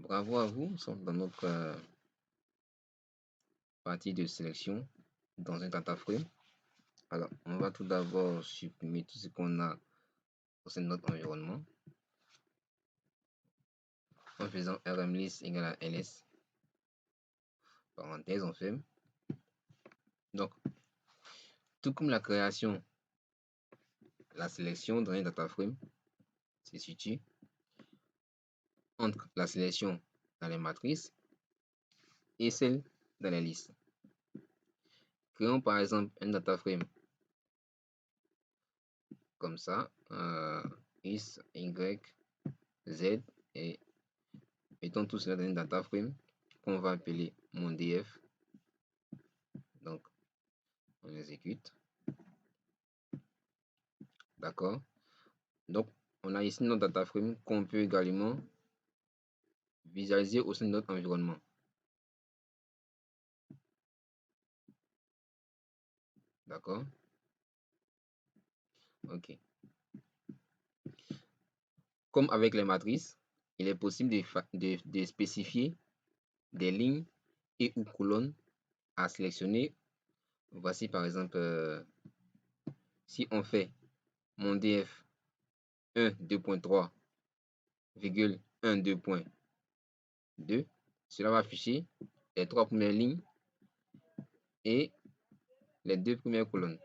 Bravo à vous, nous sommes dans notre partie de sélection dans un data frame. Alors, on va tout d'abord supprimer tout ce qu'on a au sein de notre environnement en faisant rmlist égale à ls, parenthèse, on ferme. Donc, tout comme la création, la sélection dans un data frame se situe entre la sélection dans les matrices et celle dans les listes. Créons par exemple un data frame comme ça, x, y, z, et mettons tout cela dans un data frame qu'on va appeler mon df. Donc, on exécute. D'accord. Donc, on a ici notre data frame qu'on peut également visualiser au sein de notre environnement. D'accord. OK. Comme avec les matrices, il est possible de spécifier des lignes et ou colonnes à sélectionner. Voici par exemple, si on fait mon df 1, 2.3, 1, 2.2, cela va afficher les 3 premières lignes et les 2 premières colonnes.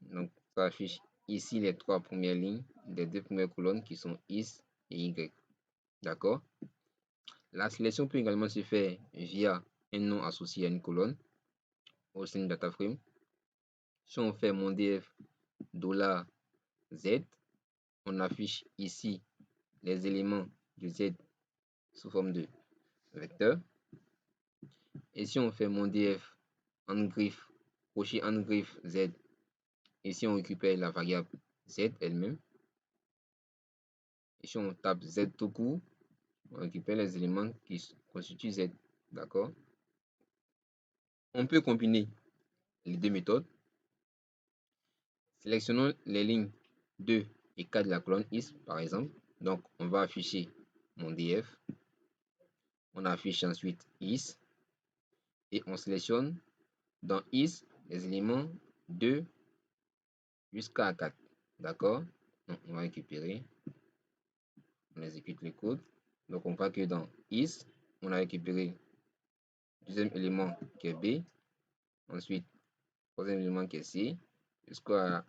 Donc, ça affiche ici les 3 premières lignes des 2 premières colonnes qui sont X et Y. D'accord. La sélection peut également se faire via un nom associé à une colonne au sein du data frame. Si on fait mon df $z, on affiche ici les éléments du z sous forme de vecteur. Et si on fait mon df en griffe, crochet en griffe z, ici on récupère la variable z elle-même. Et si on tape z tout court, on récupère les éléments qui constituent z. D'accord. On peut combiner les deux méthodes. Sélectionnons les lignes 2 et 4 de la colonne is, par exemple. Donc, on va afficher mon df. On affiche ensuite is. Et on sélectionne dans is les éléments 2 jusqu'à 4. D'accord. Donc, on va récupérer. On exécute le code. Donc, on voit que dans is, on a récupéré le deuxième élément qui est b. Ensuite, troisième élément qui est c. Jusqu'à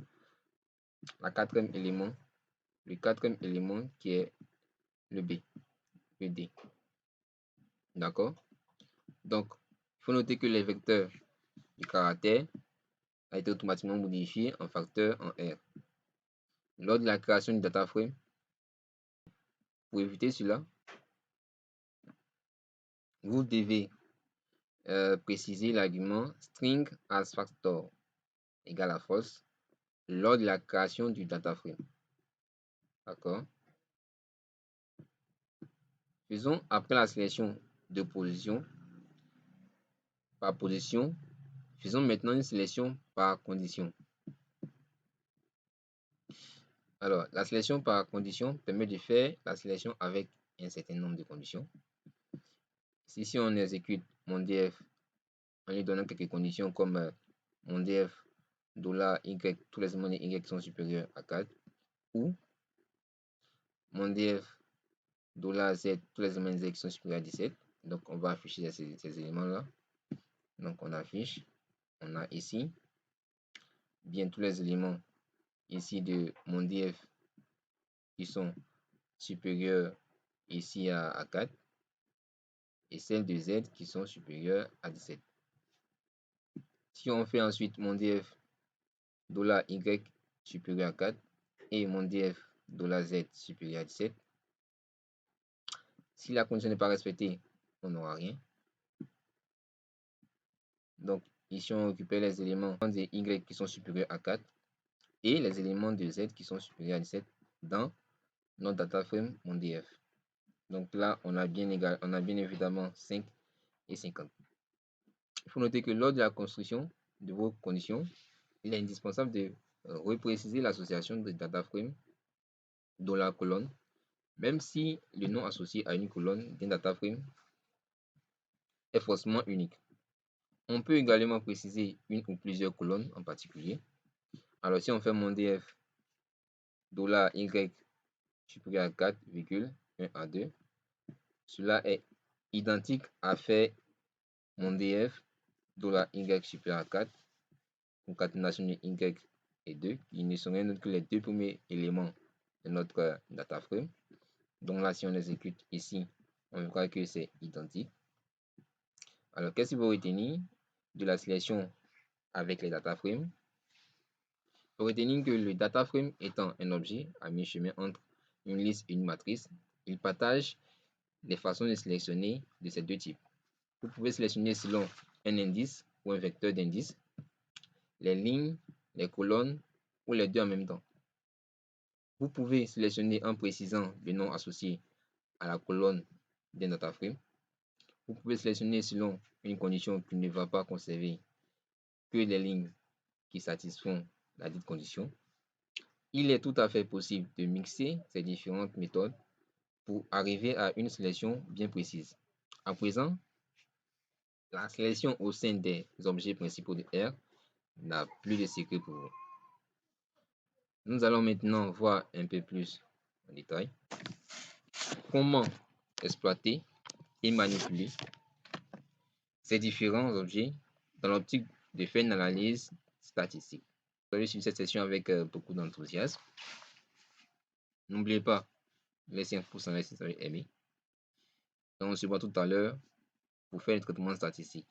la quatrième élément. Le quatrième élément qui est le b. Le d. D'accord. Donc, il faut noter que les vecteurs du caractère a été automatiquement modifié en facteur en R. Lors de la création du data frame, pour éviter cela, vous devez préciser l'argument string as factor égale à false lors de la création du data frame. D'accord. Faisons après la sélection de position par position. Faisons maintenant une sélection par condition. Alors, la sélection par condition permet de faire la sélection avec un certain nombre de conditions. Si on exécute mon df en lui donnant quelques conditions comme mon df $y, tous les éléments de y sont supérieurs à 4, ou mon df $z, tous les éléments de z sont supérieurs à 17. Donc, on va afficher ces éléments-là. Donc, on affiche, on a ici, bien tous les éléments ici de mon df qui sont supérieurs ici à 4 et celles de z qui sont supérieures à 17. Si on fait ensuite mon df $y supérieur à 4 et mon df $z supérieur à 17, si la condition n'est pas respectée, on n'aura rien. Donc ici on récupère les éléments de y qui sont supérieurs à 4 et les éléments de z qui sont supérieurs à 17 dans notre data frame mon df. Donc là on a bien évidemment 5 et 50. Il faut noter que lors de la construction de vos conditions, il est indispensable de repréciser l'association de data frame dans la colonne même si le nom associé à une colonne d'un data frame est forcément unique. On peut également préciser une ou plusieurs colonnes en particulier. Alors si on fait mon df $y supérieur à 4, 1 à 2, cela est identique à faire mon df $y supérieur à 4, concaténation de y et 2, qui ne sont rien d'autre que les deux premiers éléments de notre data frame. Donc là, si on exécute ici, on verra que c'est identique. Alors, qu'est-ce qu'il faut retenir de la sélection avec les data frames? Il faut retenir que le data frame étant un objet à mi-chemin entre une liste et une matrice, il partage les façons de sélectionner de ces deux types. Vous pouvez sélectionner selon un indice ou un vecteur d'indice, les lignes, les colonnes ou les deux en même temps. Vous pouvez sélectionner en précisant le nom associé à la colonne d'un data frame. Vous pouvez sélectionner selon une condition qui ne va pas conserver que les lignes qui satisfont la dite condition. Il est tout à fait possible de mixer ces différentes méthodes pour arriver à une sélection bien précise. À présent, la sélection au sein des objets principaux de R n'a plus de secret pour vous. Nous allons maintenant voir un peu plus en détail comment exploiter et manipuler ces différents objets dans l'optique de faire une analyse statistique. Vous avez suivi cette session avec beaucoup d'enthousiasme. N'oubliez pas, laissez un pouce en l'air si vous avez aimé. Et on se voit tout à l'heure pour faire un traitement statistique.